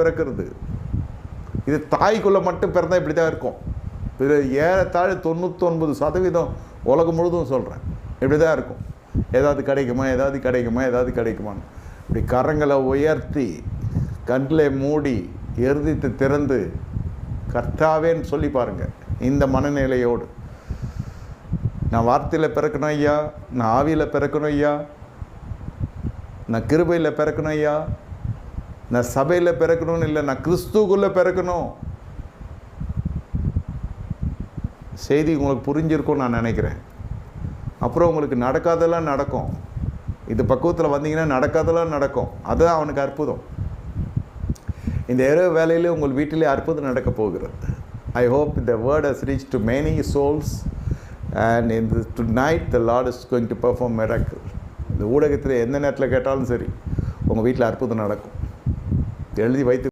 பிறக்கிறது. இது தாய்க்குள்ளே மட்டும் பிறந்தால் இப்படி தான் இருக்கும். இது ஏறத்தாழ 99% உலகம் முழுதும் சொல்கிறேன், இப்படி தான் இருக்கும். ஏதாவது கிடைக்குமா, ஏதாவது கிடைக்குமா, ஏதாவது கிடைக்குமான்னு இப்படி கரங்களை உயர்த்தி கண்களை மூடி எருதித்து திறந்து கர்த்தாவேன்னு சொல்லி பாருங்கள். இந்த மனநிலையோடு நான் வார்த்தையில் பிறக்கணும் ஐயா, நான் ஆவியில் பிறக்கணும் ஐயா, நான் கிருபையில் பிறக்கணும் ஐயா, நான் சபையில் பிறக்கணும்னு இல்லை, நான் கிறிஸ்துக்குள்ளே பிறக்கணும். செய்தி உங்களுக்கு புரிஞ்சிருக்கும்னு நான் நினைக்கிறேன். அப்புறம் உங்களுக்கு நடக்காதெல்லாம் நடக்கும். இது பக்குவத்தில் வந்தீங்கன்னா நடக்காதெல்லாம் நடக்கும். அதுதான் அவனுக்கு அற்புதம். இந்த இரவு வேலையிலே உங்கள் வீட்டிலே அற்புதம் நடக்க போகிறது. I hope the word has reached to many souls, and tonight the Lord is going to perform miracle. இந்த ஊடகத்தில் எந்த நேரத்தில் கேட்டாலும் சரி, உங்கள் வீட்டில் அற்புதம் நடக்கும். எழுதி வைத்து